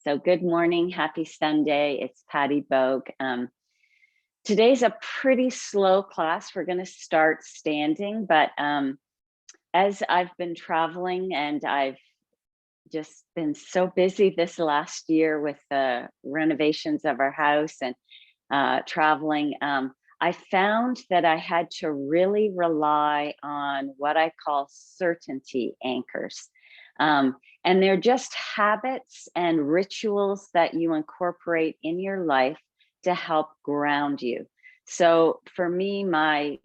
So good morning, happy Sunday. It's Patty Bogue. Today's a pretty slow class. We're going to start standing, but as I've been traveling and I've just been so busy this last year with the renovations of our house and traveling, I found that I had to really rely on what I call certainty anchors. And they're just habits and rituals that you incorporate in your life to help ground you. So for me, my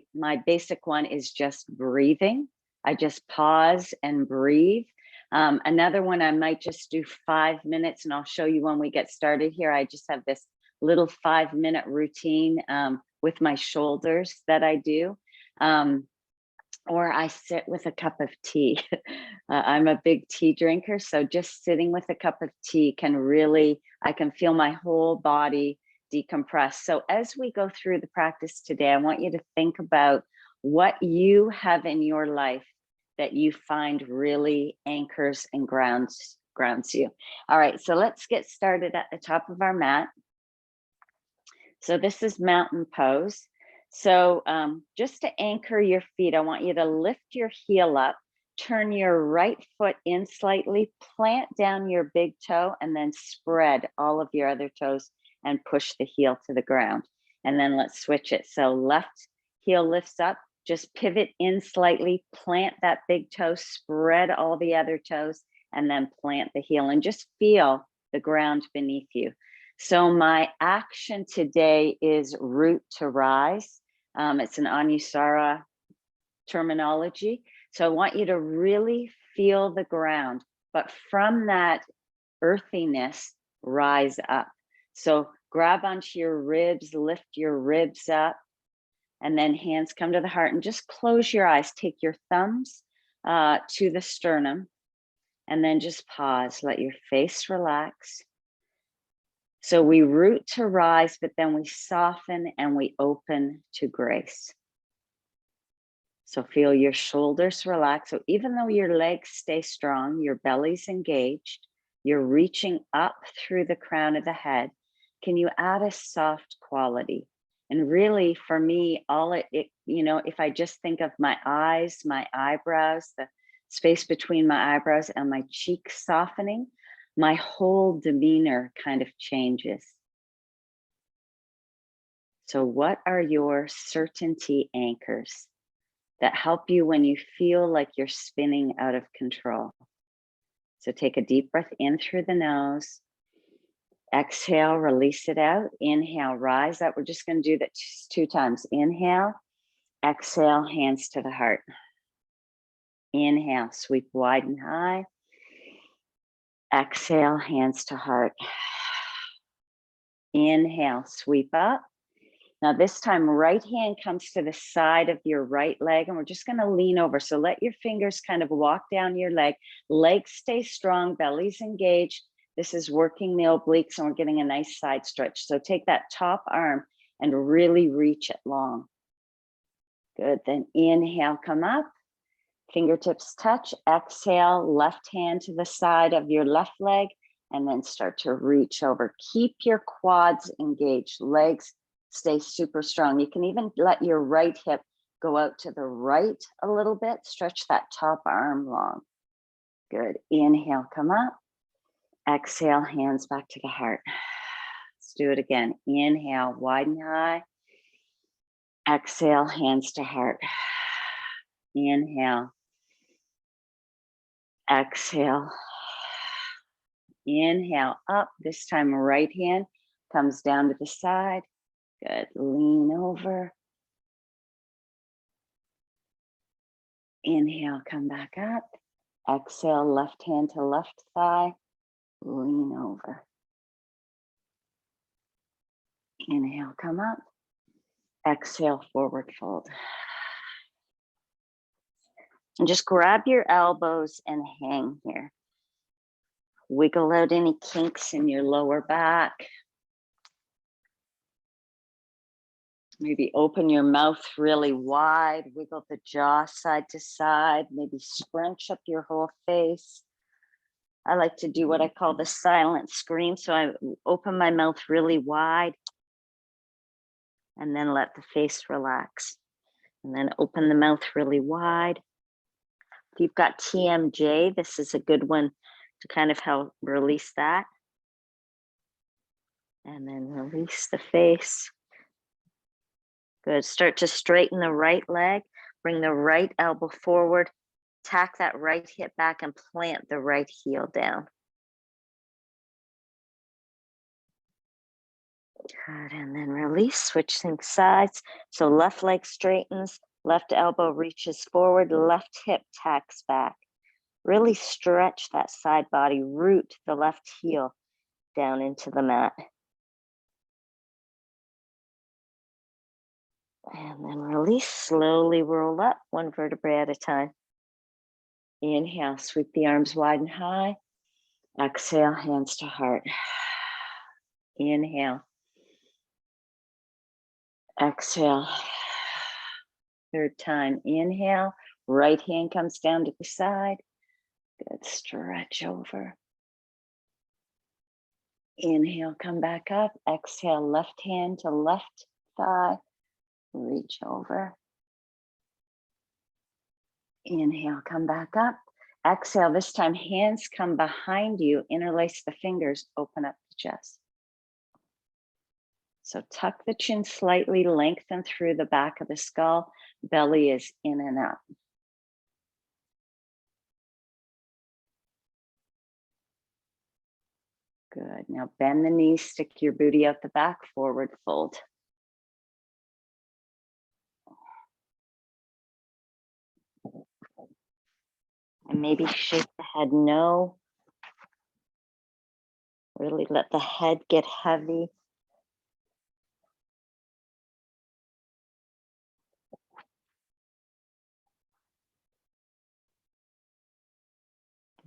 basic one is just breathing. I just pause and breathe. Another one, I might just do 5 minutes, and I'll show you when we get started here. I just have this little 5-minute routine with my shoulders that I do. Or I sit with a cup of tea. I'm a big tea drinker, so just sitting with a cup of tea can really, I can feel my whole body decompress. So as we go through the practice today, I want you to think about what you have in your life that you find really anchors and grounds you. All right, so let's get started at the top of our mat. So this is mountain pose. So just to anchor your feet, I want you to lift your heel up, turn your right foot in slightly, plant down your big toe, and then spread all of your other toes and push the heel to the ground. And then let's switch it. So left heel lifts up, just pivot in slightly, plant that big toe, spread all the other toes, and then plant the heel and just feel the ground beneath you. So my action today is root to rise. It's an Anusara terminology. So I want you to really feel the ground, but from that earthiness, rise up. So grab onto your ribs, lift your ribs up, and then hands come to the heart and just close your eyes. Take your thumbs to the sternum and then just pause. Let your face relax. So we root to rise, but then we soften and we open to grace. So feel your shoulders relax. So even though your legs stay strong, your belly's engaged, you're reaching up through the crown of the head. Can you add a soft quality? And really for me, all it if I just think of my eyes, my eyebrows, the space between my eyebrows and my cheeks softening, my whole demeanor kind of changes. So what are your certainty anchors that help you when you feel like you're spinning out of control? So take a deep breath in through the nose. Exhale, release it out. Inhale, rise up. We're just going to do that 2 times. Inhale, exhale, hands to the heart. Inhale, sweep wide and high. Exhale, hands to heart. Inhale, sweep up. Now this time, right hand comes to the side of your right leg, and we're just going to lean over. So let your fingers kind of walk down your leg. Legs stay strong, belly's engaged. This is working the obliques, and we're getting a nice side stretch. So take that top arm and really reach it long. Good. Then inhale, come up. Fingertips touch. Exhale, left hand to the side of your left leg, and then start to reach over. Keep your quads engaged. Legs stay super strong. You can even let your right hip go out to the right a little bit. Stretch that top arm long. Good. Inhale, come up. Exhale, hands back to the heart. Let's do it again. Inhale, wide and high. Exhale, hands to heart. Inhale. Exhale. Inhale up. This time, right hand comes down to the side. Good. Lean over. Inhale, come back up. Exhale, left hand to left thigh. Lean over. Inhale, come up. Exhale, forward fold. And just grab your elbows and hang here. Wiggle out any kinks in your lower back. Maybe open your mouth really wide, wiggle the jaw side to side, maybe scrunch up your whole face. I like to do what I call the silent scream. So I open my mouth really wide and then let the face relax. And then open the mouth really wide. If you've got TMJ, this is a good one to kind of help release that. And then release the face. Good. Start to straighten the right leg. Bring the right elbow forward. Tack that right hip back and plant the right heel down. Good. And then release, switching sides. So left leg straightens, left elbow reaches forward, left hip tacks back. Really stretch that side body, root the left heel down into the mat. And then release, slowly roll up, one vertebrae at a time. Inhale, sweep the arms wide and high. Exhale, hands to heart. Inhale. Exhale. Third time, inhale. Right hand comes down to the side. Good, stretch over. Inhale, come back up. Exhale, left hand to left thigh. Reach over. Inhale, come back up. Exhale, this time hands come behind you, interlace the fingers, open up the chest. So tuck the chin slightly, lengthen through the back of the skull, belly is in and up. Good, now bend the knees, stick your booty out the back, forward fold. And maybe shake the head no. Really let the head get heavy.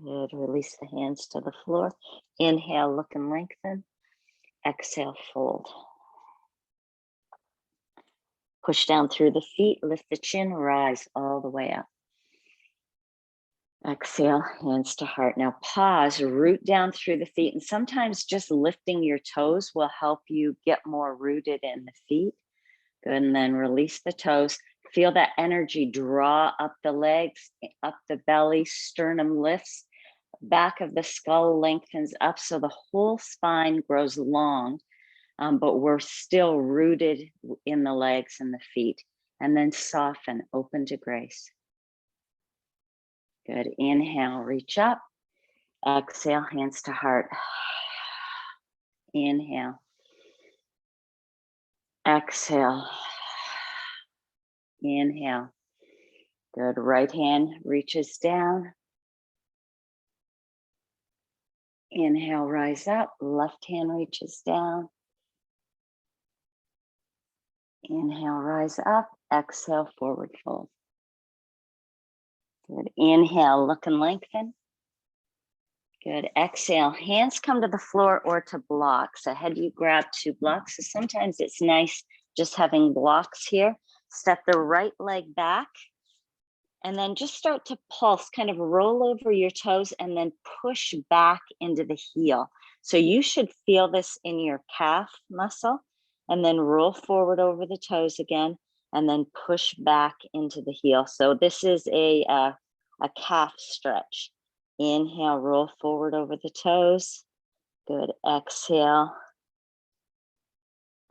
Good, release the hands to the floor. Inhale, look and lengthen. Exhale, fold. Push down through the feet, lift the chin, rise all the way up. Exhale, hands to heart. Now pause, root down through the feet. And sometimes just lifting your toes will help you get more rooted in the feet. Good, and then release the toes. Feel that energy draw up the legs, up the belly, sternum lifts, back of the skull lengthens up so the whole spine grows long, but we're still rooted in the legs and the feet. And then soften, open to grace. Good, inhale, reach up. Exhale, hands to heart. Inhale. Exhale. Inhale. Good, right hand reaches down. Inhale, rise up. Left hand reaches down. Inhale, rise up. Exhale, forward fold. Good, inhale, look and lengthen. Good, exhale, hands come to the floor or to blocks. Ahead you grab two blocks. So sometimes it's nice just having blocks here. Step the right leg back and then just start to pulse, kind of roll over your toes and then push back into the heel. So you should feel this in your calf muscle and then roll forward over the toes again and then push back into the heel. So this is a calf stretch. Inhale, roll forward over the toes. Good, exhale.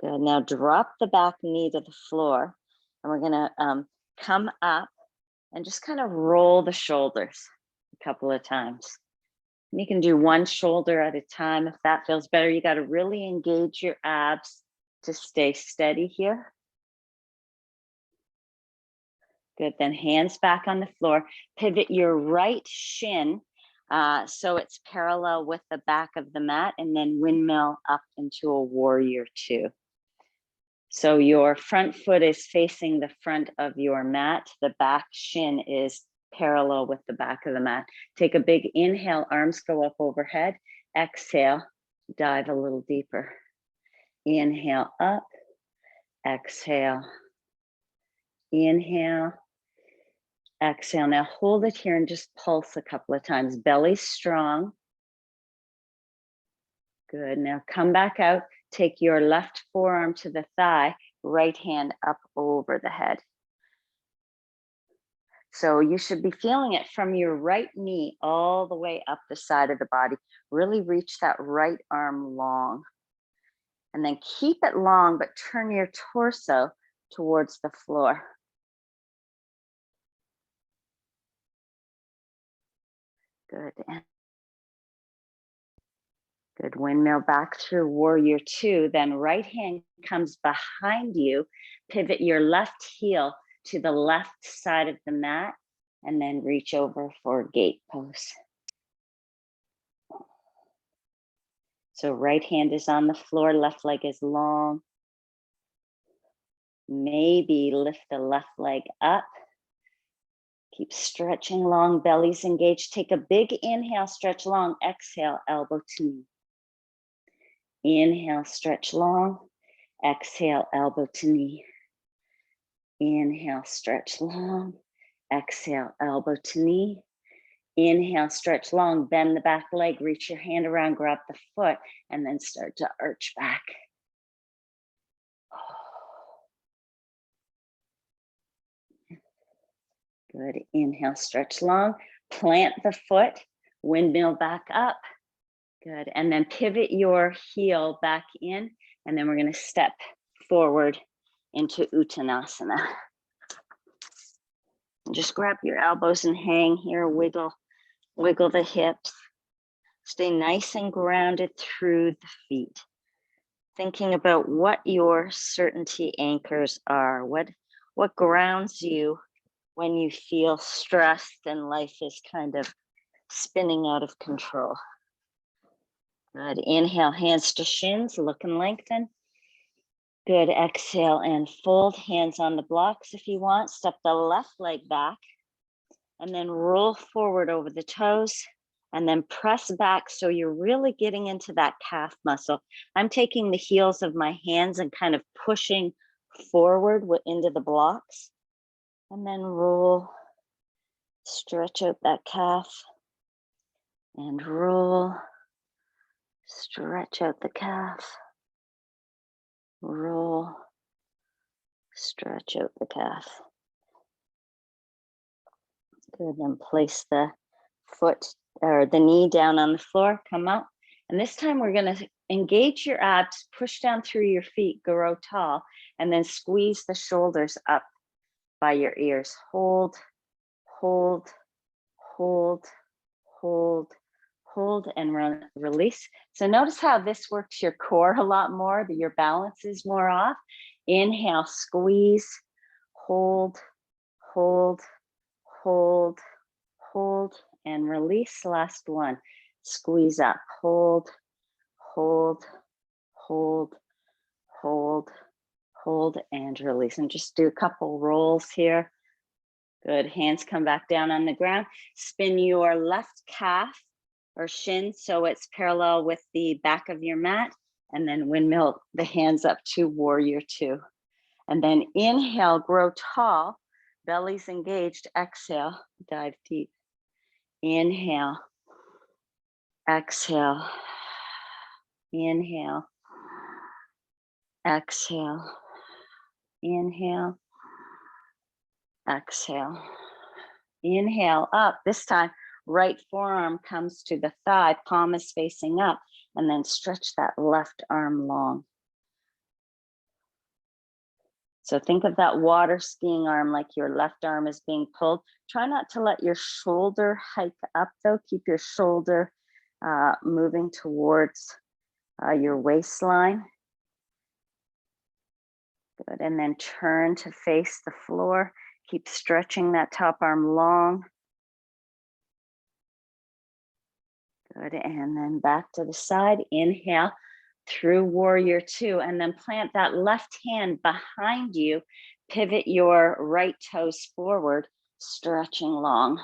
Good, now drop the back knee to the floor. And we're gonna come up and just kind of roll the shoulders a couple of times. And you can do one shoulder at a time if that feels better. You gotta really engage your abs to stay steady here. Good, then hands back on the floor. Pivot your right shin so it's parallel with the back of the mat and then windmill up into a warrior two. So your front foot is facing the front of your mat. The back shin is parallel with the back of the mat. Take a big inhale, arms go up overhead. Exhale, dive a little deeper. Inhale up, exhale. Inhale, exhale. Now hold it here and just pulse a couple of times. Belly strong. Good. Now come back out. Take your left forearm to the thigh, right hand up over the head. So you should be feeling it from your right knee all the way up the side of the body. Really reach that right arm long. And then keep it long, but turn your torso towards the floor. Good. Good. Windmill back through warrior two. Then right hand comes behind you. Pivot your left heel to the left side of the mat, and then reach over for gate pose. So right hand is on the floor, left leg is long. Maybe lift the left leg up. Keep stretching long, belly's engaged. Take a big inhale, stretch long. Exhale, elbow to knee. Inhale, stretch long. Exhale, elbow to knee. Inhale, stretch long. Exhale, elbow to knee. Inhale, stretch long, bend the back leg, reach your hand around, grab the foot, and then start to arch back. Good. Inhale, stretch long, plant the foot, windmill back up. Good. And then pivot your heel back in, and then we're going to step forward into Uttanasana. And just grab your elbows and hang here, wiggle the hips. Stay nice and grounded through the feet. Thinking about what your certainty anchors are, what grounds you when you feel stressed and life is kind of spinning out of control. Good. Inhale, hands to shins, look and lengthen. Good. Exhale and fold, hands on the blocks if you want. Step the left leg back and then roll forward over the toes and then press back so you're really getting into that calf muscle. I'm taking the heels of my hands and kind of pushing forward into the blocks. And then roll, stretch out that calf, and roll, stretch out the calf, roll, stretch out the calf. Good, then place the foot or the knee down on the floor, come up. And this time we're gonna engage your abs, push down through your feet, grow tall, and then squeeze the shoulders up by your ears. Hold, hold, hold, hold, hold, and release. So notice how this works your core a lot more, that your balance is more off. Inhale, squeeze, hold, hold, hold, hold, and release. Last one. Squeeze up, hold, hold, hold, hold, hold, and release. And just do a couple rolls here. Good. Hands come back down on the ground. Spin your left calf or shin so it's parallel with the back of your mat, and then windmill the hands up to warrior two. And then inhale, grow tall, belly's engaged. Exhale, dive deep. Inhale, exhale, inhale, exhale, inhale, exhale. Inhale up. This time, right forearm comes to the thigh, palm is facing up, and then stretch that left arm long. So think of that water skiing arm like your left arm is being pulled. Try not to let your shoulder hike up though. Keep your shoulder moving towards your waistline. Good, and then turn to face the floor. Keep stretching that top arm long. Good, and then back to the side. Inhale through warrior two, and then plant that left hand behind you. Pivot your right toes forward, stretching long.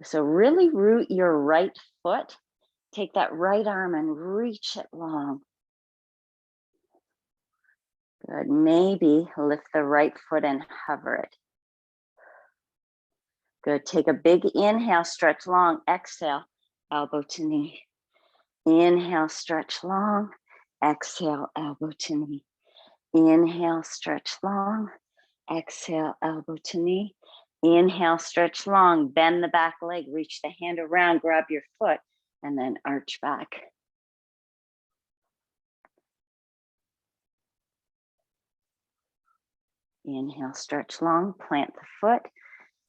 So really root your right foot. Take that right arm and reach it long. Good, maybe lift the right foot and hover it. Good, take a big inhale, stretch long, exhale, elbow to knee. Inhale, stretch long. Exhale, elbow to knee. Inhale, stretch long. Exhale, elbow to knee. Inhale, stretch long. Bend the back leg. Reach the hand around. Grab your foot. And then arch back. Inhale, stretch long. Plant the foot.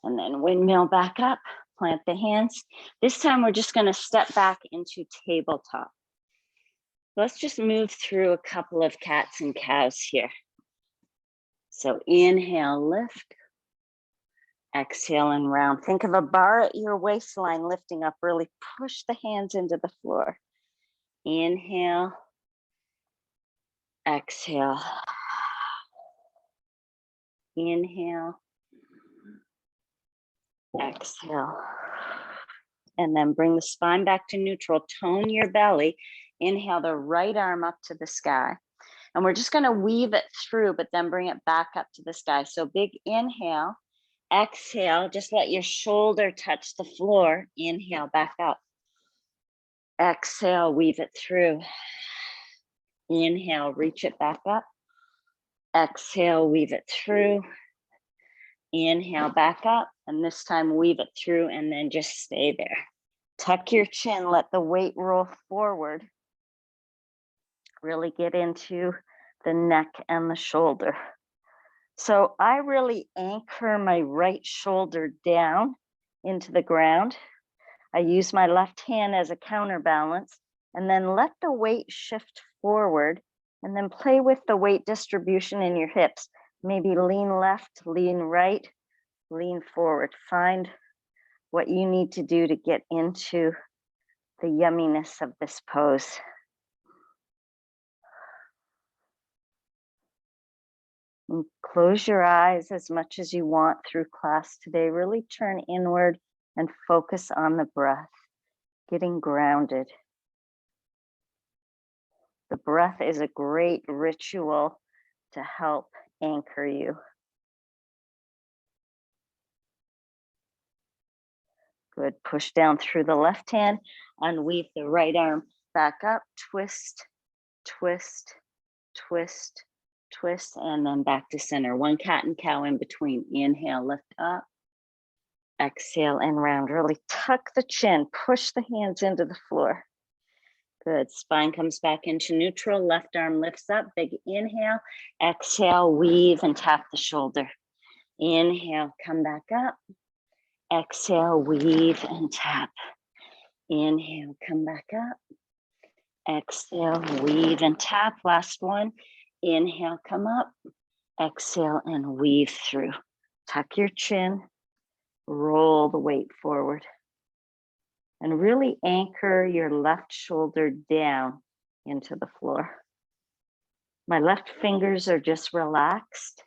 And then windmill back up. Plant the hands. This time we're just going to step back into tabletop. Let's just move through a couple of cats and cows here. So inhale, lift. Exhale and round. Think of a bar at your waistline lifting up. Really push the hands into the floor. Inhale. Exhale. Inhale. Exhale. And then bring the spine back to neutral. Tone your belly. Inhale the right arm up to the sky. And we're just going to weave it through, but then bring it back up to the sky. So big inhale. Exhale. Just let your shoulder touch the floor. Inhale back up. Exhale, weave it through. Inhale, reach it back up. Exhale, weave it through. Inhale, back up. And this time weave it through and then just stay there. Tuck your chin, let the weight roll forward. Really get into the neck and the shoulder. So I really anchor my right shoulder down into the ground. I use my left hand as a counterbalance and then let the weight shift forward and then play with the weight distribution in your hips. Maybe lean left, lean right, lean forward. Find what you need to do to get into the yumminess of this pose. And close your eyes as much as you want through class today. Really turn inward and focus on the breath, getting grounded. The breath is a great ritual to help anchor you. Good, push down through the left hand, unweave the right arm back up, twist, twist, twist, twist, and then back to center. One cat and cow in between. Inhale, lift up. Exhale and round. Really tuck the chin, push the hands into the floor. Good, spine comes back into neutral, left arm lifts up, big inhale, exhale, weave and tap the shoulder. Inhale, come back up. Exhale, weave and tap. Inhale, come back up. Exhale, weave and tap. Last one. Inhale, come up. Exhale and weave through. Tuck your chin. Roll the weight forward. And really anchor your left shoulder down into the floor. My left fingers are just relaxed.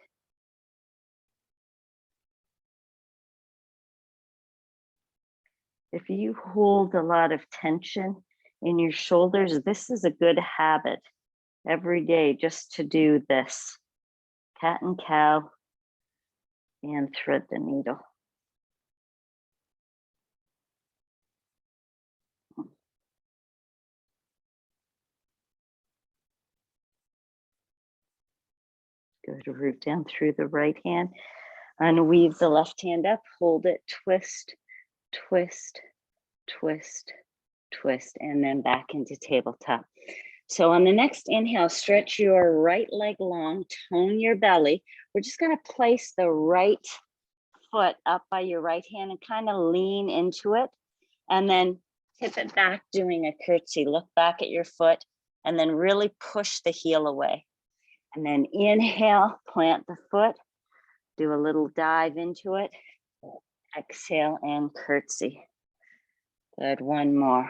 If you hold a lot of tension in your shoulders, this is a good habit every day just to do this. Cat and cow and thread the needle. Good, root down through the right hand. Unweave the left hand up, hold it, twist, twist, twist, twist, and then back into tabletop. So on the next inhale, stretch your right leg long, tone your belly. We're just gonna place the right foot up by your right hand and kind of lean into it. And then tip it back, doing a curtsy. Look back at your foot and then really push the heel away. And then inhale, plant the foot, do a little dive into it. Exhale and curtsy. Good, one more.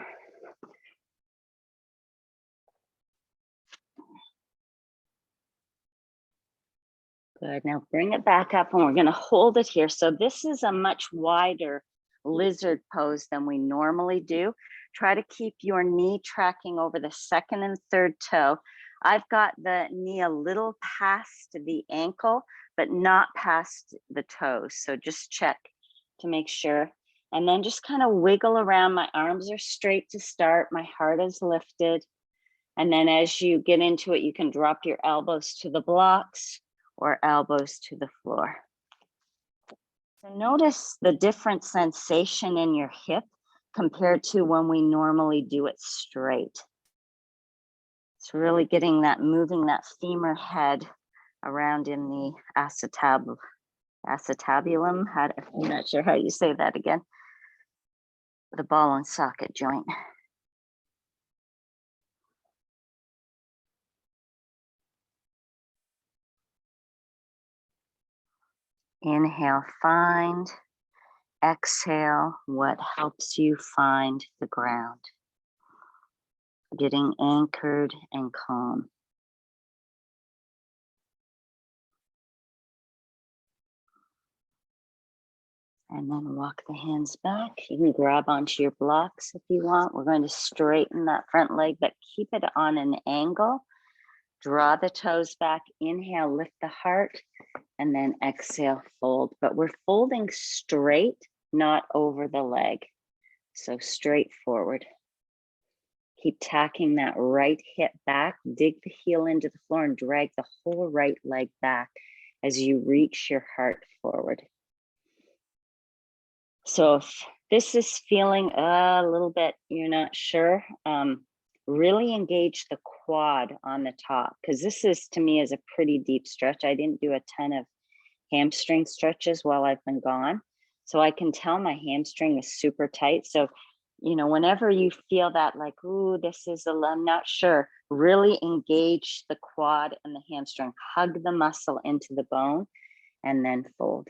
Good, now bring it back up and we're gonna hold it here. So this is a much wider lizard pose than we normally do. Try to keep your knee tracking over the second and third toe. I've got the knee a little past the ankle, but not past the toes. So just check to make sure. And then just kind of wiggle around. My arms are straight to start. My heart is lifted. And then as you get into it, you can drop your elbows to the blocks or elbows to the floor. So notice the different sensation in your hip compared to when we normally do it straight. It's really getting that, moving that femur head around in the acetabulum. I'm not sure how you say that again. The ball and socket joint. Inhale, find. Exhale, what helps you find the ground. Getting anchored and calm. And then walk the hands back. You can grab onto your blocks if you want. We're going to straighten that front leg, but keep it on an angle. Draw the toes back. Inhale, lift the heart, and then exhale, fold. But we're folding straight, not over the leg. So straight forward. Keep tacking that right hip back. Dig the heel into the floor and drag the whole right leg back as you reach your heart forward. So if this is feeling a little bit, you're not sure, really engage the quad on the top, because this is, to me, is a pretty deep stretch. I didn't do a ton of hamstring stretches while I've been gone. So I can tell my hamstring is super tight. So, you know, whenever you feel that like, ooh, this is I'm not sure, really engage the quad and the hamstring, hug the muscle into the bone, and then fold.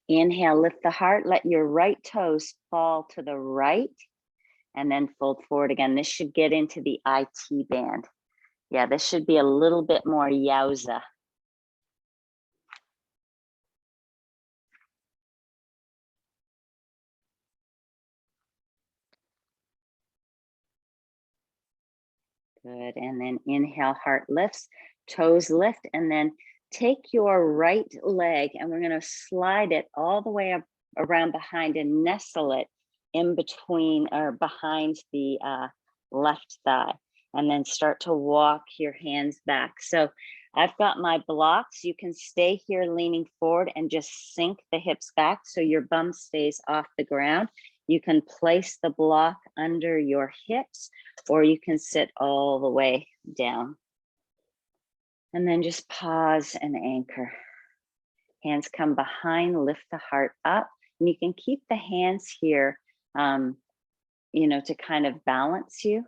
Inhale, lift the heart, let your right toes fall to the right, and then fold forward again. This should get into the IT band. Yeah, this should be a little bit more yowza. Good, and then inhale, heart lifts, toes lift, and then take your right leg and we're gonna slide it all the way up around behind and nestle it in between or behind the left thigh, and then start to walk your hands back. So I've got my blocks. You can stay here leaning forward and just sink the hips back so your bum stays off the ground. You can place the block under your hips, or you can sit all the way down. And then just pause and anchor. Hands come behind, lift the heart up. And you can keep the hands here, you know, to kind of balance you,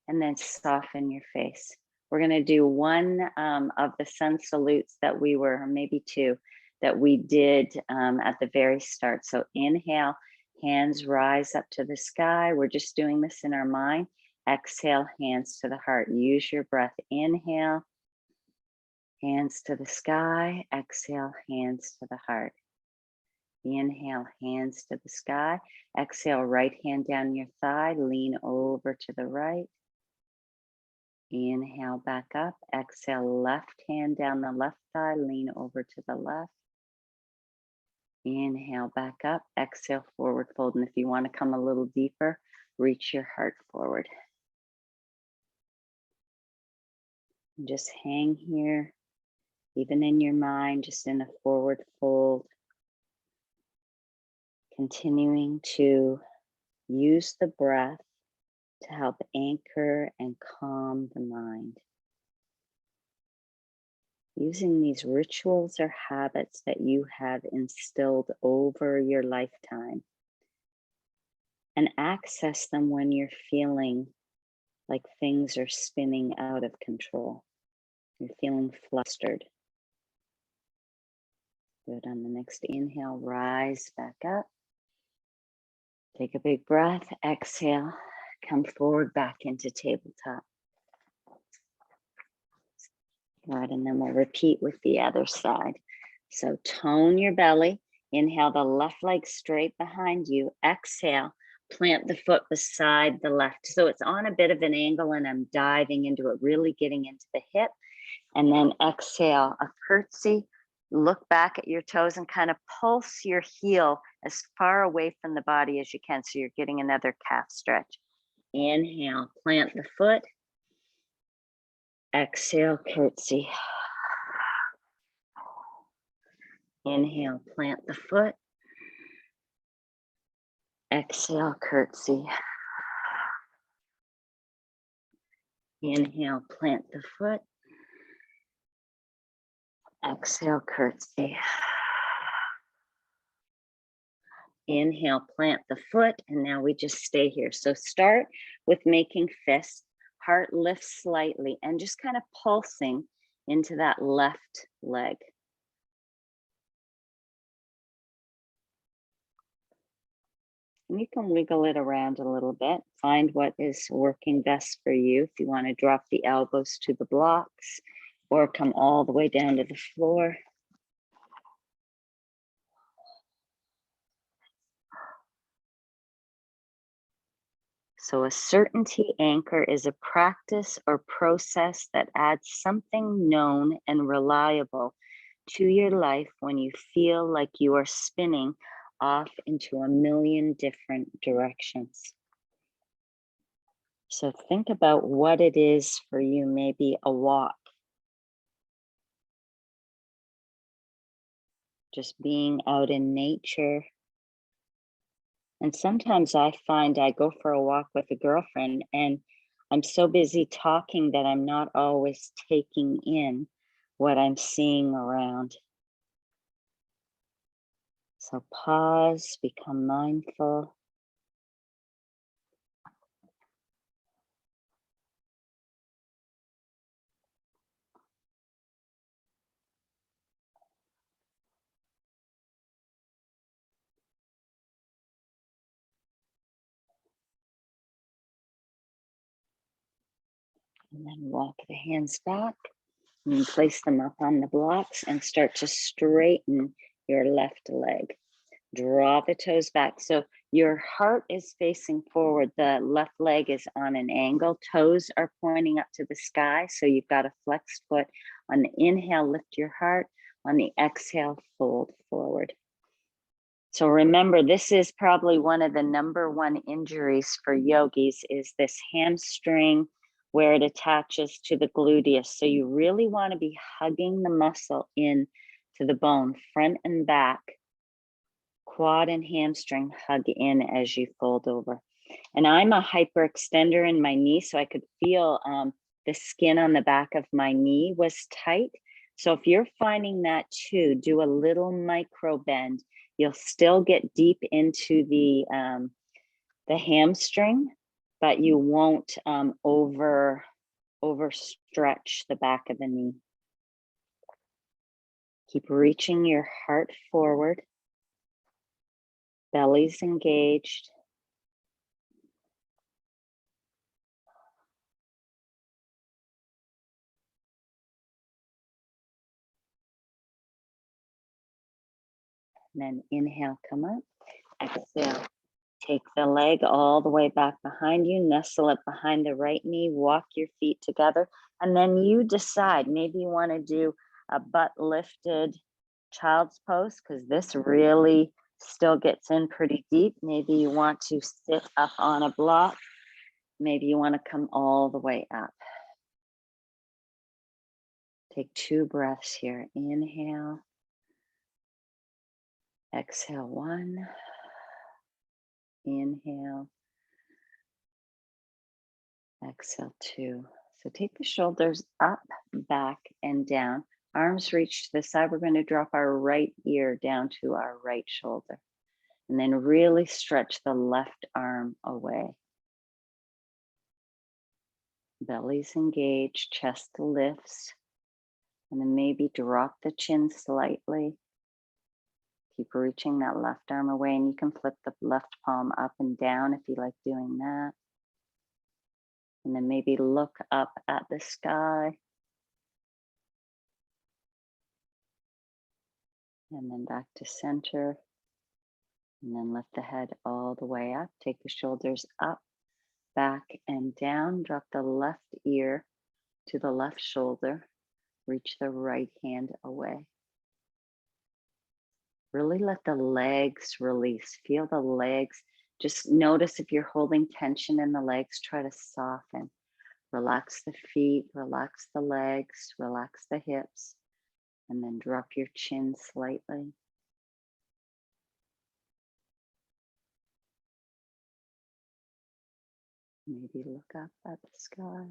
and then soften your face. We're gonna do one of the sun salutes that we were, maybe two, that we did at the very start. So inhale, hands rise up to the sky. We're just doing this in our mind. Exhale, hands to the heart. Use your breath. Inhale, hands to the sky. Exhale, hands to the heart. Inhale, hands to the sky. Exhale, right hand down your thigh. Lean over to the right. Inhale, back up. Exhale, left hand down the left thigh. Lean over to the left. Inhale, back up. Exhale, forward fold. And if you want to come a little deeper, reach your heart forward. And just hang here, even in your mind, just in a forward fold. Continuing to use the breath to help anchor and calm the mind. Using these rituals or habits that you have instilled over your lifetime, and access them when you're feeling like things are spinning out of control. You're feeling flustered. Good. On the next inhale, rise back up. Take a big breath. Exhale. Come forward back into tabletop. Good. And then we'll repeat with the other side. So tone your belly. Inhale the left leg straight behind you. Exhale. Plant the foot beside the left. So it's on a bit of an angle and I'm diving into it, really getting into the hip. And then exhale, a curtsy. Look back at your toes and kind of pulse your heel as far away from the body as you can. So you're getting another calf stretch. Inhale, plant the foot. Exhale, curtsy. Inhale, plant the foot. Exhale, curtsy. Inhale, plant the foot. Exhale, curtsy. Inhale, plant the foot, and now we just stay here. So start with making fists, heart lifts slightly, and just kind of pulsing into that left leg. And you can wiggle it around a little bit, find what is working best for you. If you want to drop the elbows to the blocks or come all the way down to the floor. So a certainty anchor is a practice or process that adds something known and reliable to your life when you feel like you are spinning off into a million different directions. So think about what it is for you, maybe a walk. Just being out in nature. And sometimes I find I go for a walk with a girlfriend and I'm so busy talking that I'm not always taking in what I'm seeing around. So pause, become mindful. And then walk the hands back and place them up on the blocks and start to straighten your left leg. Draw the toes back. So your heart is facing forward. The left leg is on an angle. Toes are pointing up to the sky. So you've got a flexed foot. On the inhale, lift your heart. On the exhale, fold forward. So remember, this is probably one of the number one injuries for yogis is this hamstring where it attaches to the gluteus. So you really want to be hugging the muscle in to the bone, front and back. Quad and hamstring hug in as you fold over. And I'm a hyperextender in my knee, so I could feel the skin on the back of my knee was tight. So if you're finding that too, do a little micro bend. You'll still get deep into the hamstring, but you won't overstretch the back of the knee. Keep reaching your heart forward. Belly's engaged. And then inhale, come up. Exhale, take the leg all the way back behind you, nestle it behind the right knee, walk your feet together. And then you decide, maybe you want to do a butt lifted child's pose because this really still gets in pretty deep. Maybe you want to sit up on a block. Maybe you want to come all the way up. Take 2 breaths here. Inhale. Exhale, 1. Inhale. Exhale, 2. So take the shoulders up, back, and down. Arms reach to the side. We're going to drop our right ear down to our right shoulder. And then really stretch the left arm away. Belly's engaged, chest lifts. And then maybe drop the chin slightly. Keep reaching that left arm away, and you can flip the left palm up and down if you like doing that. And then maybe look up at the sky. And then back to center. And then lift the head all the way up. Take the shoulders up, back, and down. Drop the left ear to the left shoulder. Reach the right hand away. Really let the legs release. Feel the legs. Just notice if you're holding tension in the legs, try to soften. Relax the feet, relax the legs, relax the hips, and then drop your chin slightly. Maybe look up at the sky.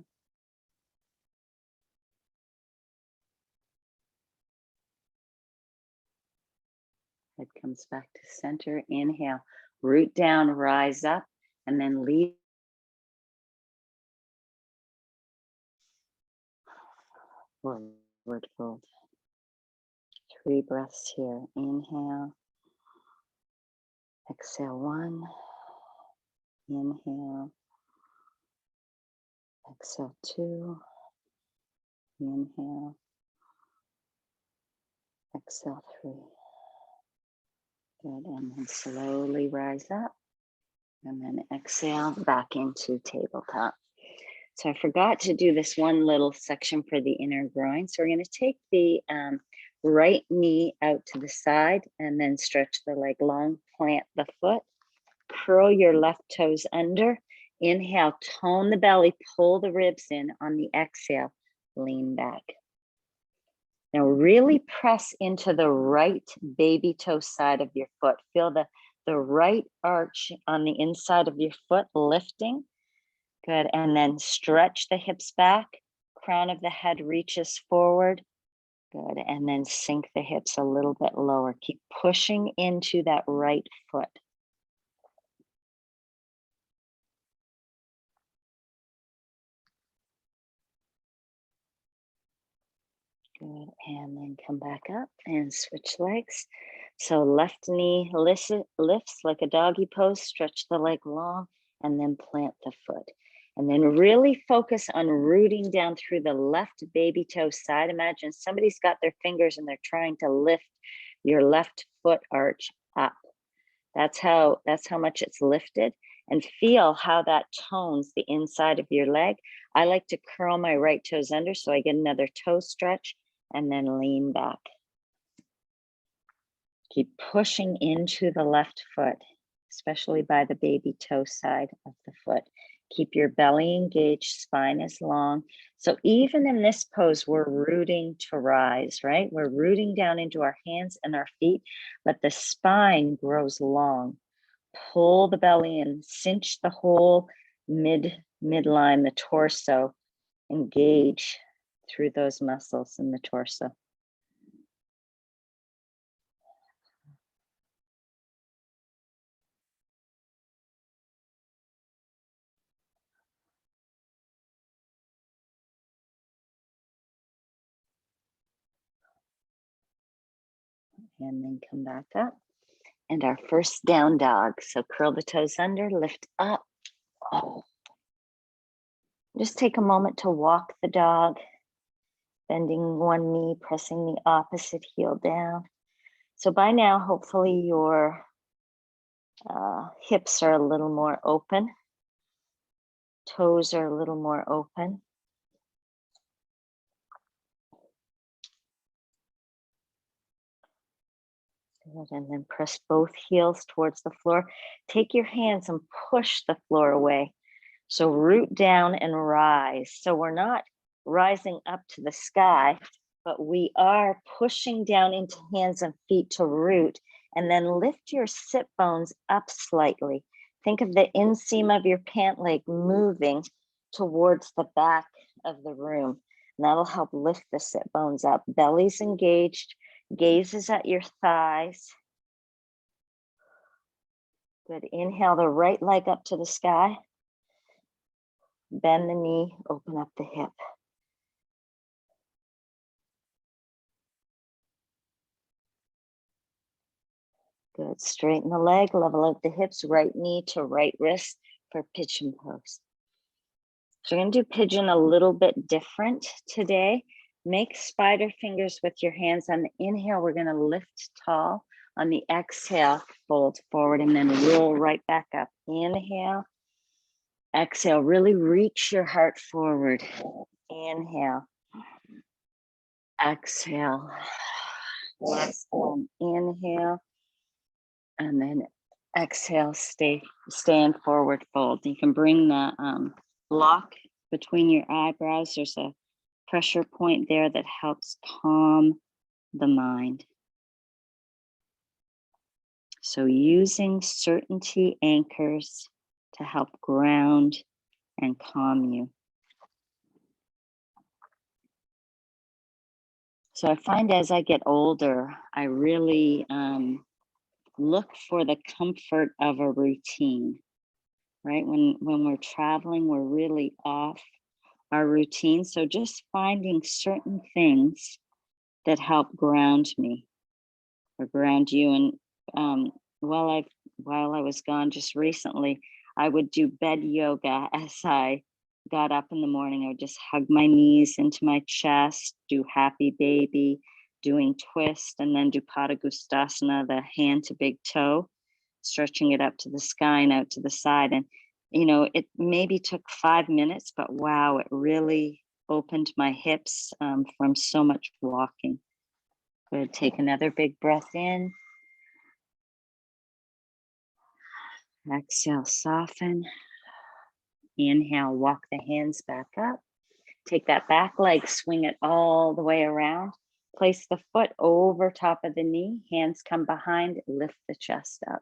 Head comes back to center. Inhale, root down, rise up, and then lead. Forward fold. 3 breaths here. Inhale. Exhale 1. Inhale. Exhale 2. Inhale. Exhale 3. Good. And then slowly rise up. And then exhale back into tabletop. So I forgot to do this one little section for the inner groin. So we're going to take the right knee out to the side and then stretch the leg long, plant the foot, curl your left toes under. Inhale, tone the belly, pull the ribs in. On the exhale, lean back. Now really press into the right baby toe side of your foot. Feel the right arch on the inside of your foot lifting. Good, and then stretch the hips back. Crown of the head reaches forward. Good, and then sink the hips a little bit lower. Keep pushing into that right foot. Good, and then come back up and switch legs. So left knee lifts like a doggy pose, stretch the leg long, and then plant the foot. And then really focus on rooting down through the left baby toe side. Imagine somebody's got their fingers and they're trying to lift your left foot arch up. That's how much it's lifted. And feel how that tones the inside of your leg. I like to curl my right toes under so I get another toe stretch and then lean back. Keep pushing into the left foot, especially by the baby toe side of the foot. Keep your belly engaged, spine is long. So even in this pose, we're rooting to rise, right? We're rooting down into our hands and our feet, but the spine grows long. Pull the belly in, cinch the whole midline, the torso. Engage through those muscles in the torso. And then come back up. And our first down dog. So curl the toes under, lift up. Oh. Just take a moment to walk the dog, bending one knee, pressing the opposite heel down. So by now, hopefully your hips are a little more open. Toes are a little more open. Good, and then press both heels towards the floor. Take your hands and push the floor away. So root down and rise. So we're not rising up to the sky, but we are pushing down into hands and feet to root, and then lift your sit bones up slightly. Think of the inseam of your pant leg moving towards the back of the room. And that'll help lift the sit bones up. Belly's engaged, gazes at your thighs. Good, inhale the right leg up to the sky. Bend the knee, open up the hip. Good, straighten the leg, level out the hips, right knee to right wrist for pigeon pose. So we're gonna do pigeon a little bit different today. Make spider fingers with your hands. On the inhale, we're gonna lift tall. On the exhale, fold forward and then roll right back up. Inhale, exhale, really reach your heart forward. Inhale, exhale. Last one, inhale. And then exhale, stand forward fold. You can bring the block between your eyebrows. There's a pressure point there that helps calm the mind. So using certainty anchors to help ground and calm you. So I find as I get older, I really look for the comfort of a routine, right? When we're traveling, we're really off our routine. So just finding certain things that help ground me or ground you. And while I was gone just recently, I would do bed yoga as I got up in the morning. I would just hug my knees into my chest, do happy baby, doing twist, and then do Padangusthasana, the hand to big toe, stretching it up to the sky and out to the side. And, it maybe took 5 minutes, but wow, it really opened my hips from so much walking. Good, take another big breath in. Exhale, soften. Inhale, walk the hands back up. Take that back leg, swing it all the way around. Place the foot over top of the knee, hands come behind, lift the chest up.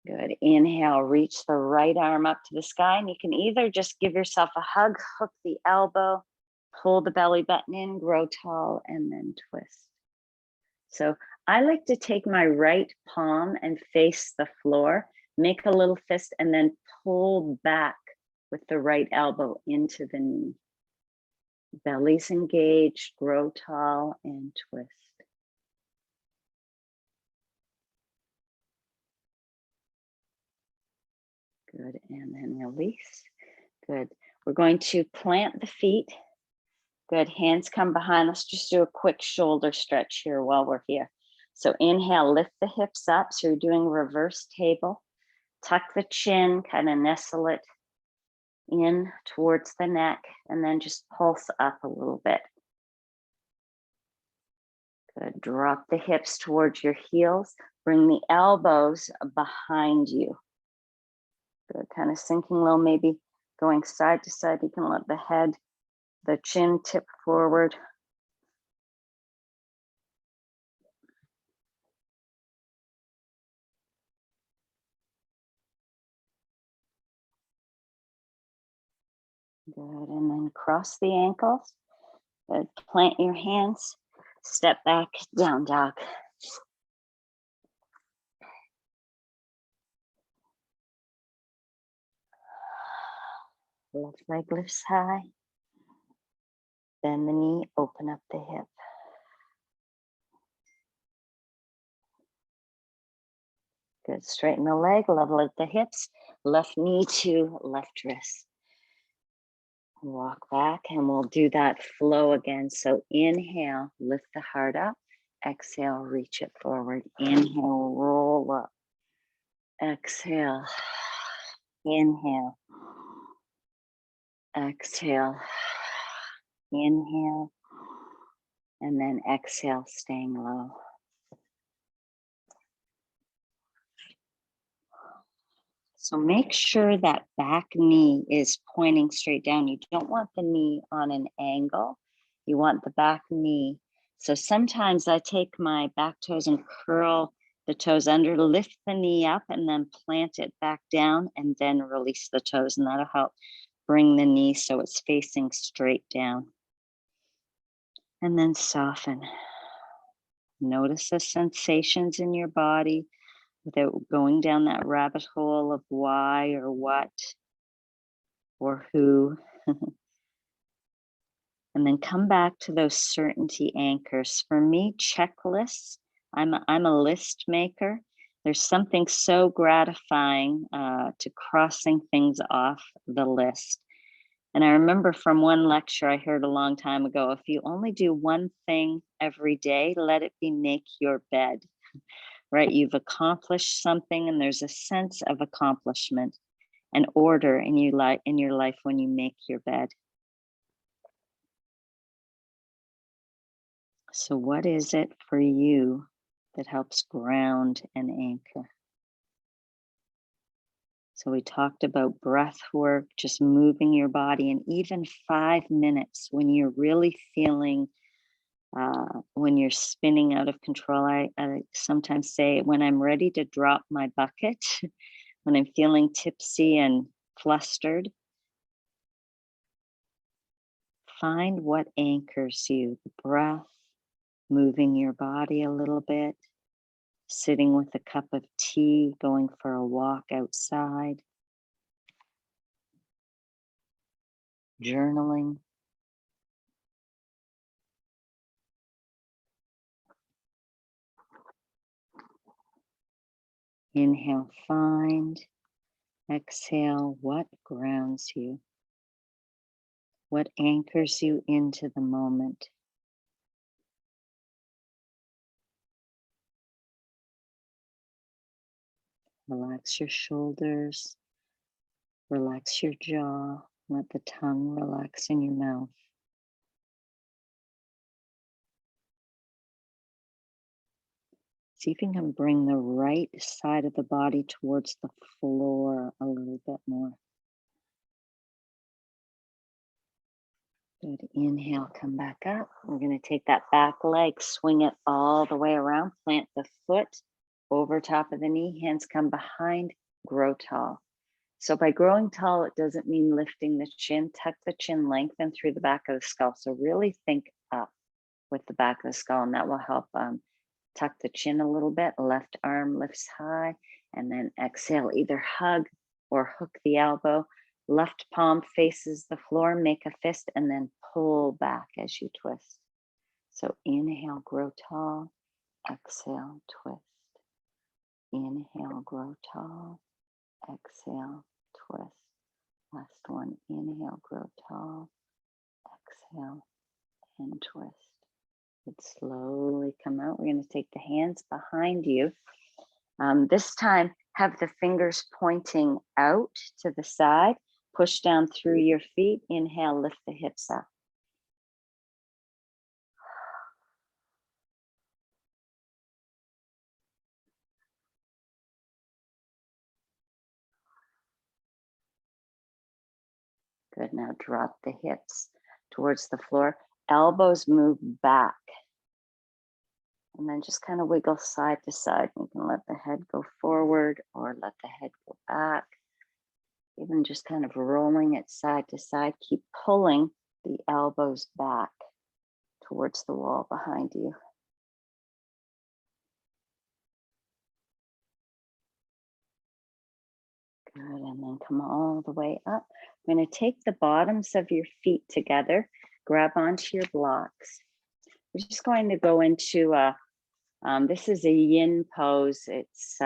Good, inhale, reach the right arm up to the sky, and you can either just give yourself a hug, hook the elbow, pull the belly button in, grow tall, and then twist. So I like to take my right palm and face the floor, make a little fist, and then pull back with the right elbow into the knee. Belly's engaged, grow tall, and twist. Good, and then release. Good. We're going to plant the feet. Good, hands come behind. Let's just do a quick shoulder stretch here while we're here. So inhale, lift the hips up. So you're doing reverse table. Tuck the chin, kind of nestle it in towards the neck, and then just pulse up a little bit. Good, drop the hips towards your heels. Bring the elbows behind you. Good, kind of sinking low, maybe going side to side. You can let the chin tip forward. Good, and then cross the ankles. Good, plant your hands, step back, down dog. Left leg lifts high. Bend the knee, open up the hip. Good, straighten the leg, level at the hips, left knee to left wrist. Walk back and we'll do that flow again. So inhale, lift the heart up. Exhale, reach it forward. Inhale, roll up. Exhale, inhale. Exhale, inhale, and then exhale, staying low. So make sure that back knee is pointing straight down. You don't want the knee on an angle. You want the back knee. So sometimes I take my back toes and curl the toes under, lift the knee up, and then plant it back down, and then release the toes. And that'll help bring the knee so it's facing straight down. And then soften. Notice the sensations in your body without going down that rabbit hole of why or what or who. And then come back to those certainty anchors. For me, checklists, I'm a list maker. There's something so gratifying to crossing things off the list. And I remember from one lecture I heard a long time ago, if you only do one thing every day, let it be make your bed, right? You've accomplished something and there's a sense of accomplishment and order in your life when you make your bed. So what is it for you that helps ground and anchor. So we talked about breath work, just moving your body, and even 5 minutes when you're really feeling, when you're spinning out of control. I sometimes say, when I'm ready to drop my bucket, when I'm feeling tipsy and flustered, find what anchors you, the breath, moving your body a little bit, sitting with a cup of tea, going for a walk outside, journaling. Inhale, find. Exhale, what grounds you? What anchors you into the moment? Relax your shoulders, relax your jaw, let the tongue relax in your mouth. See if you can bring the right side of the body towards the floor a little bit more. Good. Inhale, come back up. We're going to take that back leg, swing it all the way around, plant the foot over top of the knee, hands come behind, grow tall. So by growing tall, it doesn't mean lifting the chin, tuck the chin, lengthen through the back of the skull. So really think up with the back of the skull, and that will help tuck the chin a little bit. Left arm lifts high, and then exhale, either hug or hook the elbow. Left palm faces the floor, make a fist, and then pull back as you twist. So inhale, grow tall. Exhale, twist. Inhale, grow tall. Exhale, twist. Last one. Inhale, grow tall. Exhale, and twist. Good. Slowly come out. We're going to take the hands behind you. This time, have the fingers pointing out to the side. Push down through your feet. Inhale, lift the hips up. Good. Now drop the hips towards the floor. Elbows move back. And then just kind of wiggle side to side. You can let the head go forward or let the head go back. Even just kind of rolling it side to side. Keep pulling the elbows back towards the wall behind you. Good, and then come all the way up. I'm going to take the bottoms of your feet together, grab onto your blocks. We're just going to go into this is a yin pose. It's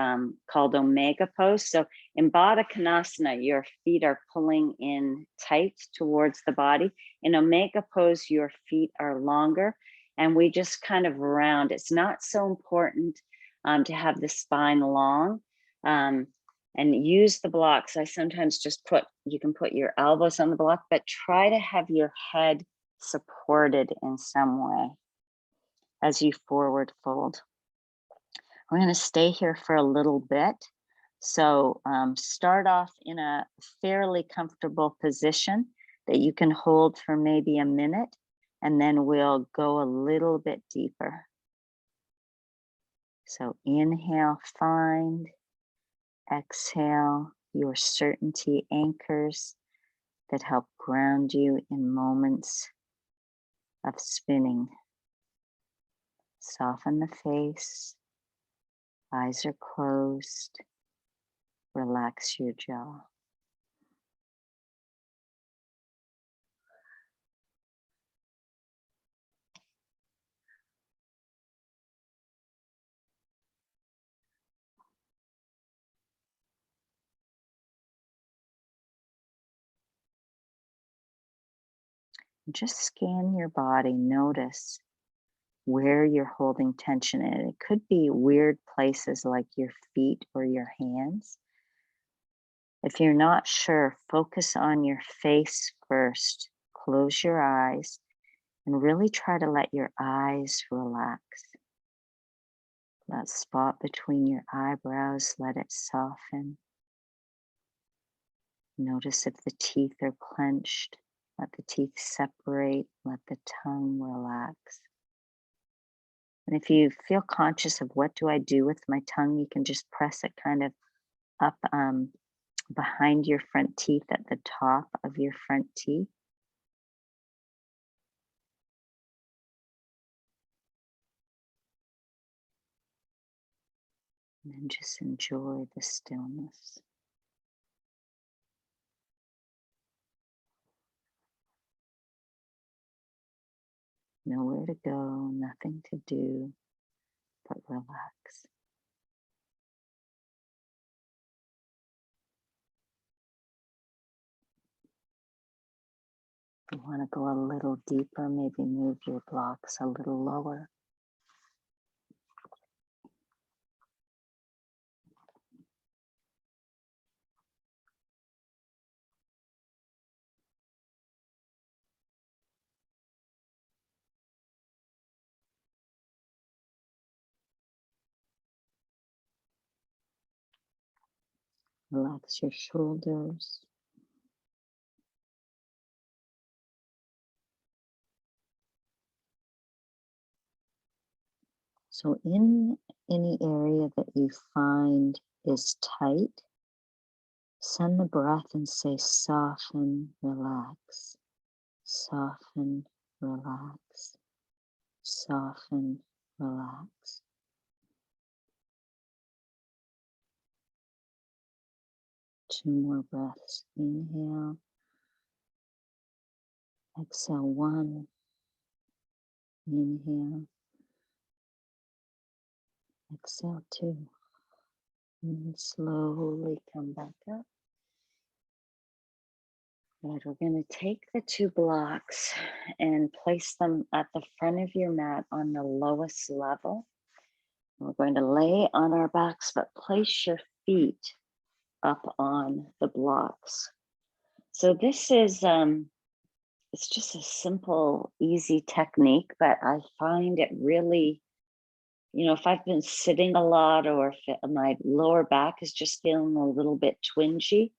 called Omega pose. So in Baddha Konasana, your feet are pulling in tight towards the body. In Omega pose, your feet are longer, and we just kind of round. It's not so important to have the spine long. And use the blocks. I sometimes just you can put your elbows on the block, but try to have your head supported in some way as you forward fold. We're going to stay here for a little bit. So start off in a fairly comfortable position that you can hold for maybe a minute, and then we'll go a little bit deeper. So inhale, find. Exhale, your certainty anchors that help ground you in moments of spinning. Soften the face, eyes are closed, relax your jaw. Just scan your body, notice where you're holding tension in. It could be weird places like your feet or your hands. If you're not sure, focus on your face first. Close your eyes and really try to let your eyes relax. That spot between your eyebrows, let it soften. Notice if the teeth are clenched. Let the teeth separate. Let the tongue relax. And if you feel conscious of what do I do with my tongue, you can just press it kind of up behind your front teeth at the top of your front teeth. And then just enjoy the stillness. Nowhere to go, nothing to do, but relax. If you want to go a little deeper, maybe move your blocks a little lower. Relax your shoulders. So in any area that you find is tight, send the breath and say soften, relax, soften, relax, soften, relax. Two more breaths. Inhale. Exhale, one. Inhale. Exhale, two. And slowly come back up. Good. We're going to take the two blocks and place them at the front of your mat on the lowest level. We're going to lay on our backs, but place your feet up on the blocks. So this is, it's just a simple, easy technique, but I find it really, you know, if I've been sitting a lot or if my lower back is just feeling a little bit twingy,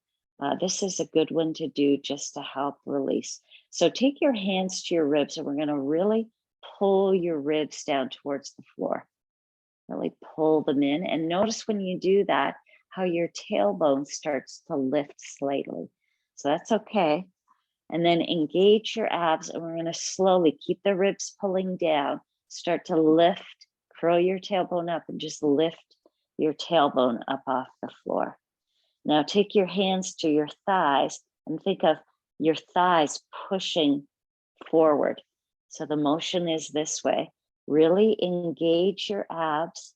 this is a good one to do just to help release. So take your hands to your ribs and we're going to really pull your ribs down towards the floor. Really pull them in, and notice when you do that, how your tailbone starts to lift slightly. So that's okay. And then engage your abs, and we're going to slowly keep the ribs pulling down, start to lift, curl your tailbone up and just lift your tailbone up off the floor. Now take your hands to your thighs and think of your thighs pushing forward. So the motion is this way. Really engage your abs.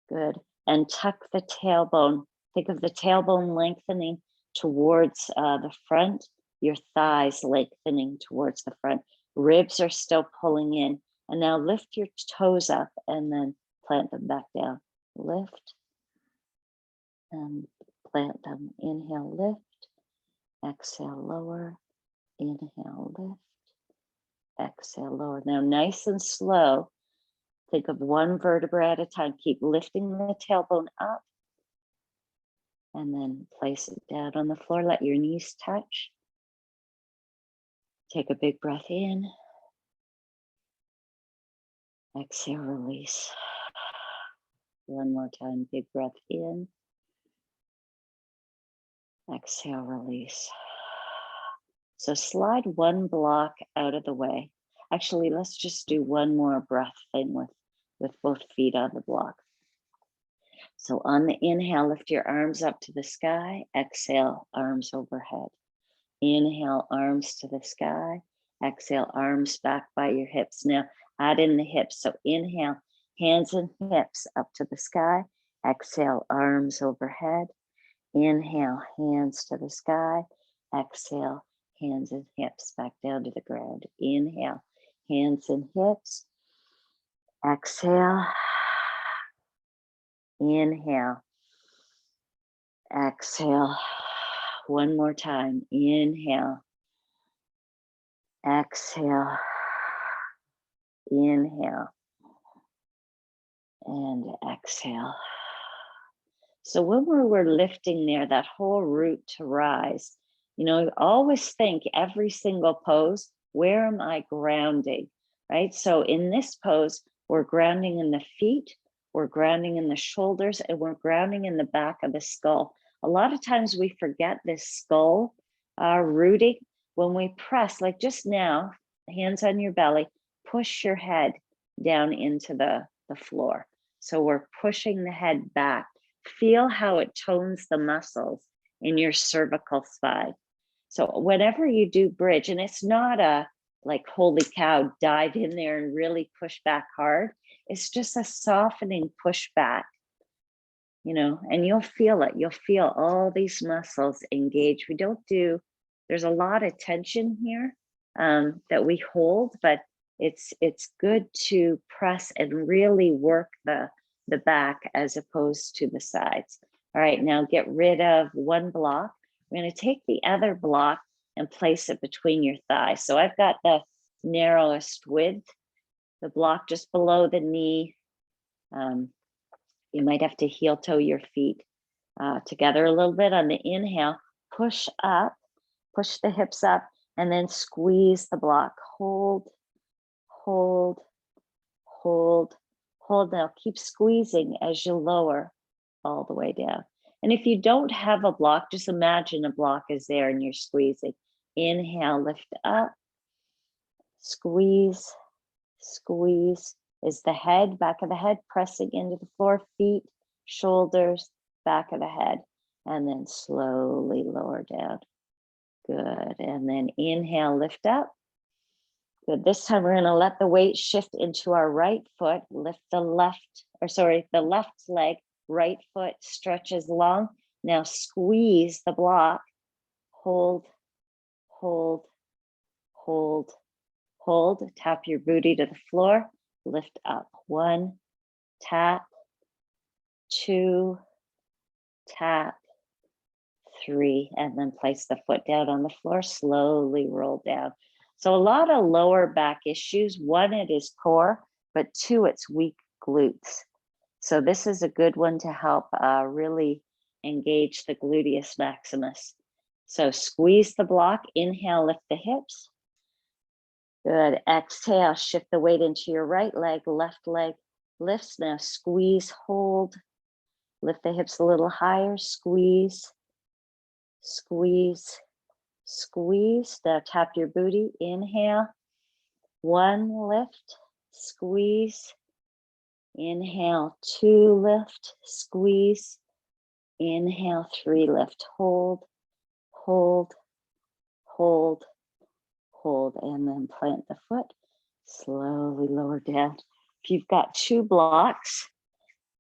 Good. And tuck the tailbone. Think of the tailbone lengthening towards the front, your thighs lengthening towards the front. Ribs are still pulling in. And now lift your toes up and then plant them back down. Lift and plant them. Inhale, lift. Exhale, lower. Inhale, lift. Exhale, lower. Now nice and slow. Think of one vertebra at a time. Keep lifting the tailbone up and then place it down on the floor. Let your knees touch. Take a big breath in. Exhale, release. One more time, big breath in. Exhale, release. So slide one block out of the way. Actually, let's just do one more breath thing with both feet on the block. So on the inhale, lift your arms up to the sky. Exhale, arms overhead. Inhale, arms to the sky. Exhale, arms back by your hips. Now add in the hips. So inhale, hands and hips up to the sky. Exhale, arms overhead. Inhale, hands to the sky. Exhale, hands and hips back down to the ground. Inhale, hands and hips. Exhale. Inhale. Exhale. One more time. Inhale. Exhale. Inhale. And exhale. So when we're lifting there, that whole root to rise, always think every single pose, where am I grounding, right? So in this pose, we're grounding in the feet, we're grounding in the shoulders, and we're grounding in the back of the skull. A lot of times we forget this skull rooting when we press, like just now, hands on your belly, push your head down into the floor. So we're pushing the head back. Feel how it tones the muscles in your cervical spine. So whenever you do bridge, and it's not a like, holy cow, dive in there and really push back hard. It's just a softening push back, and you'll feel it. You'll feel all these muscles engage. There's a lot of tension here that we hold, but it's good to press and really work the back as opposed to the sides. All right, now get rid of one block. We're going to take the other block and place it between your thighs. So I've got the narrowest width, the block just below the knee. You might have to heel toe your feet together a little bit. On the inhale, push up, push the hips up, and then squeeze the block. Hold, hold, hold, hold. Now keep squeezing as you lower all the way down. And if you don't have a block, just imagine a block is there and you're squeezing. Inhale, lift up, squeeze, squeeze. Is the head, back of the head pressing into the floor, feet, shoulders, back of the head, and then slowly lower down. Good. And then inhale, lift up. Good. This time we're going to let the weight shift into our right foot. Lift the left leg, right foot stretches long. Now squeeze the block. Hold, hold, hold, hold. Tap your booty to the floor. Lift up. 1, tap. 2, tap. 3, and then place the foot down on the floor. Slowly roll down. So a lot of lower back issues. 1, it is core, but 2, it's weak glutes. So this is a good one to help really engage the gluteus maximus. So squeeze the block. Inhale, lift the hips. Good. Exhale, shift the weight into your right leg, left leg lifts. Now squeeze, hold, lift the hips a little higher, squeeze, squeeze, squeeze. Now tap your booty. Inhale, 1, lift, squeeze. Inhale, 2, lift, squeeze. Inhale, 3, lift, hold, hold, hold, hold, and then plant the foot. Slowly lower down. If you've got 2 blocks,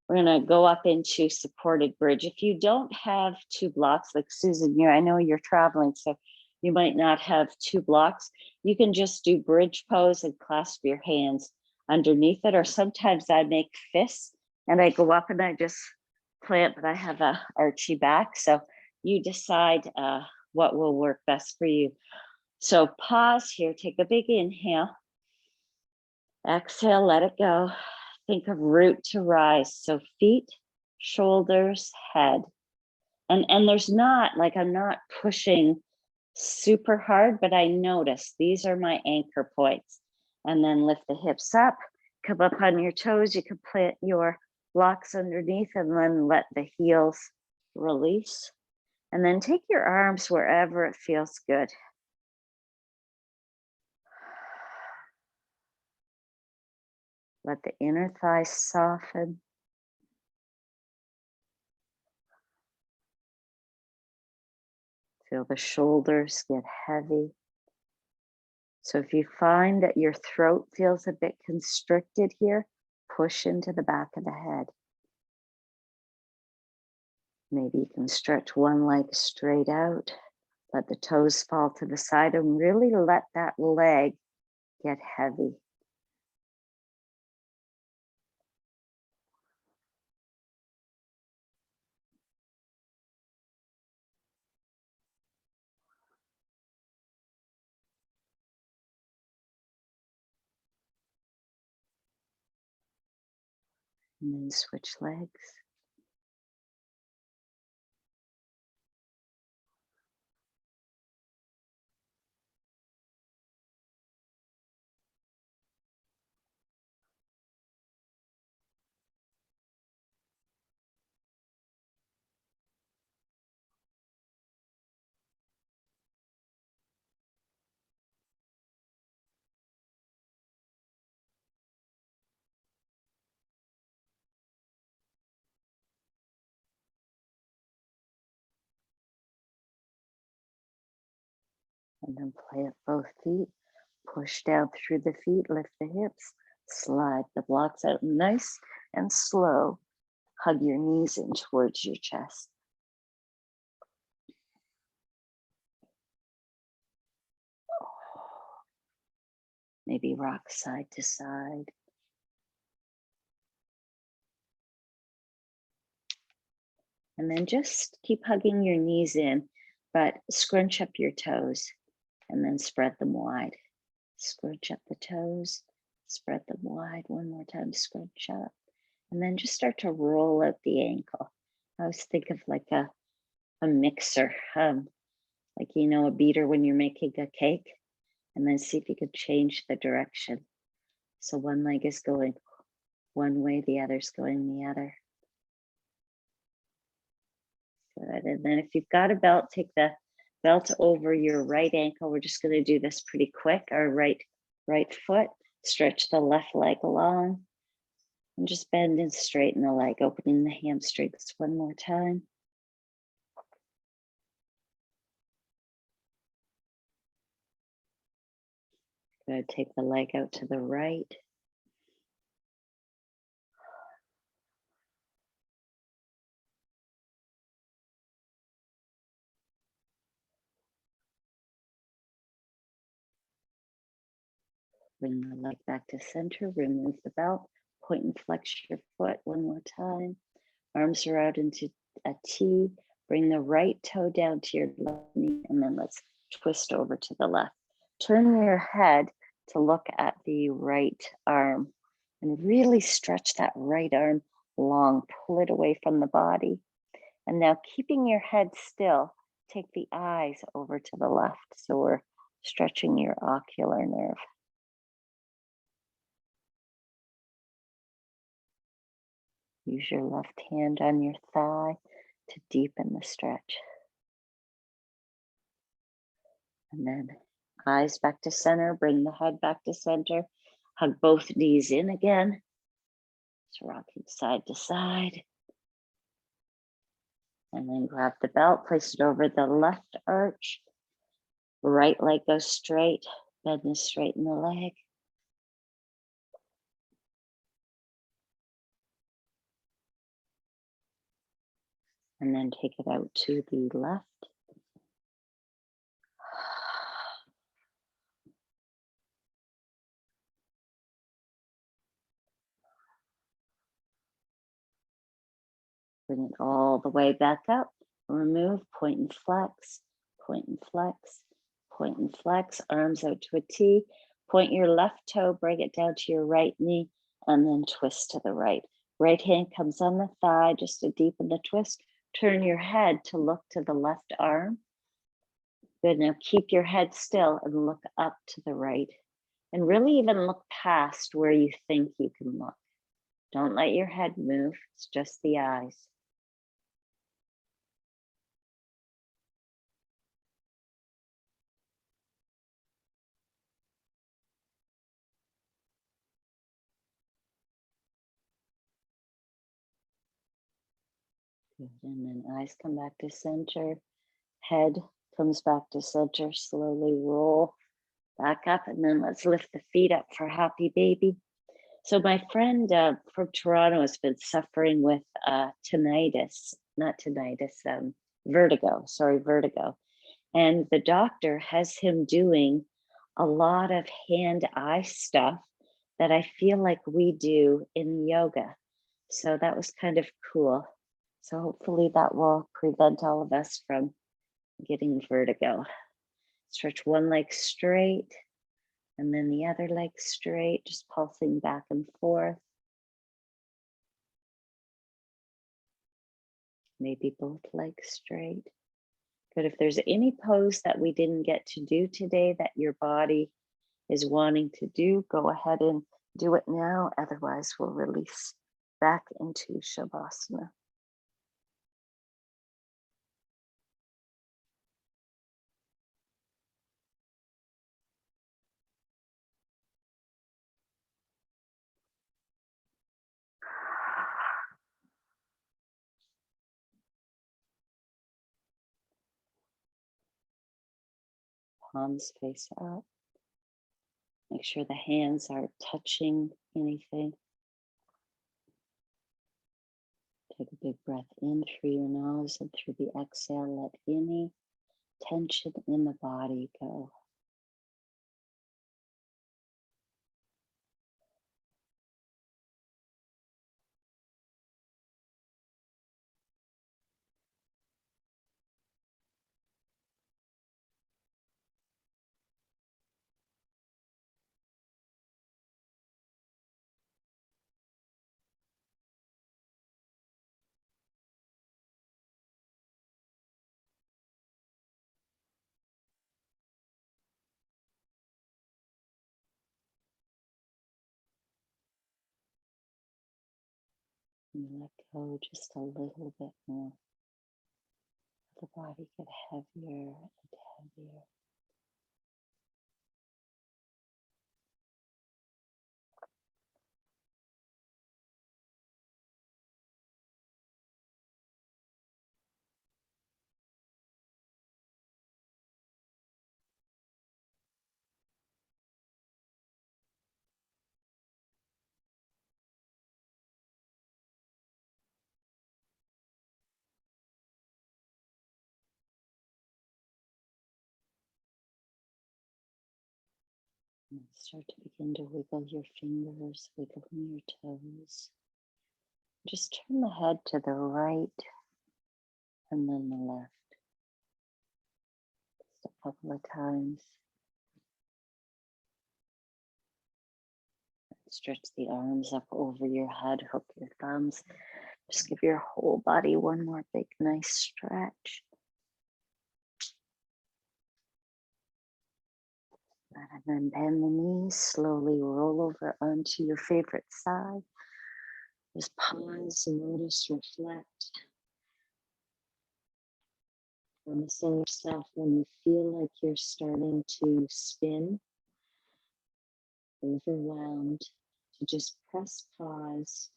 we're going to go up into supported bridge. If you don't have 2 blocks, like Susan, I know you're traveling, so you might not have 2 blocks. You can just do bridge pose and clasp your hands underneath it, or sometimes I make fists and I go up and I just plant, but I have a archy back. So you decide what will work best for you. So pause here, take a big inhale. Exhale, let it go. Think of root to rise. So feet, shoulders, head. And there's not, like, I'm not pushing super hard, but I notice these are my anchor points. And then lift the hips up, come up on your toes. You can plant your blocks underneath and then let the heels release. And then take your arms wherever it feels good. Let the inner thighs soften. Feel the shoulders get heavy. So if you find that your throat feels a bit constricted here, push into the back of the head. Maybe you can stretch one leg straight out. Let the toes fall to the side and really let that leg get heavy. And then switch legs. And then play at both feet. Push down through the feet, lift the hips, slide the blocks out nice and slow. Hug your knees in towards your chest. Maybe rock side to side. And then just keep hugging your knees in, but scrunch up your toes and then spread them wide. Scrunch up the toes, spread them wide. One more time, scrunch up. And then just start to roll out the ankle. I always think of like a mixer, like, you know, a beater when you're making a cake. And then see if you could change the direction. So one leg is going one way, the other's going the other. Good. And then if you've got a belt, take the belt over your right ankle. We're just going to do this pretty quick. Our right foot, stretch the left leg along and just bend and straighten the leg, opening the hamstrings one more time. Good. Take the leg out to the right. Bring the leg back to center, remove the belt, point and flex your foot one more time. Arms are out into a T. Bring the right toe down to your left knee, and then let's twist over to the left. Turn your head to look at the right arm and really stretch that right arm long. Pull it away from the body. And now keeping your head still, take the eyes over to the left. So we're stretching your ocular nerve. Use your left hand on your thigh to deepen the stretch. And then eyes back to center, bring the head back to center, hug both knees in again. So rocking side to side. And then grab the belt, place it over the left arch. Right leg goes straight, bend and straighten the leg. And then take it out to the left. Bring it all the way back up. Remove, point and flex, point and flex, point and flex. Arms out to a T. Point your left toe, bring it down to your right knee, and then twist to the right. Right hand comes on the thigh just to deepen the twist. Turn your head to look to the left arm. Good. Now keep your head still and look up to the right. And really even look past where you think you can look. Don't let your head move. It's just the eyes. Good. And then eyes come back to center. Head comes back to center. Slowly roll back up. And then let's lift the feet up for happy baby. So my friend from Toronto has been suffering with vertigo. And the doctor has him doing a lot of hand-eye stuff that I feel like we do in yoga. So that was kind of cool. So hopefully that will prevent all of us from getting vertigo. Stretch one leg straight and then the other leg straight, just pulsing back and forth. Maybe both legs straight. But if there's any pose that we didn't get to do today that your body is wanting to do, go ahead and do it now. Otherwise, we'll release back into Shavasana. Palms face up. Make sure the hands aren't touching anything. Take a big breath in through your nose, and through the exhale, let any tension in the body go. And let go just a little bit more. The body get heavier and heavier. And start to begin to wiggle your fingers, wiggling your toes. Just turn the head to the right and then the left. Just a couple of times. Stretch the arms up over your head, hook your thumbs. Just give your whole body one more big, nice stretch. And then bend the knees, slowly roll over onto your favorite side. Just pause, notice, reflect. Promising yourself when you feel like you're starting to spin, overwhelmed, to just press pause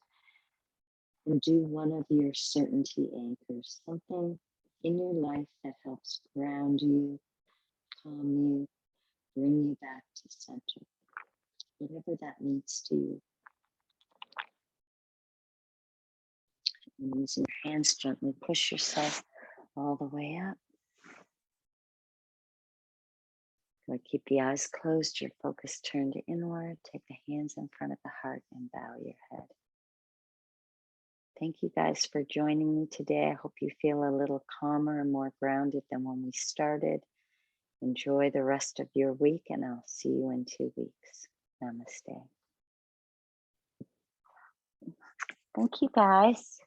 and do one of your certainty anchors, something in your life that helps ground you, calm you, bring you back to center, whatever that means to you. And using your hands, gently push yourself all the way up. Keep the eyes closed, your focus turned inward. Take the hands in front of the heart and bow your head. Thank you guys for joining me today. I hope you feel a little calmer and more grounded than when we started. Enjoy the rest of your week, and I'll see you in 2 weeks. Namaste. Thank you guys.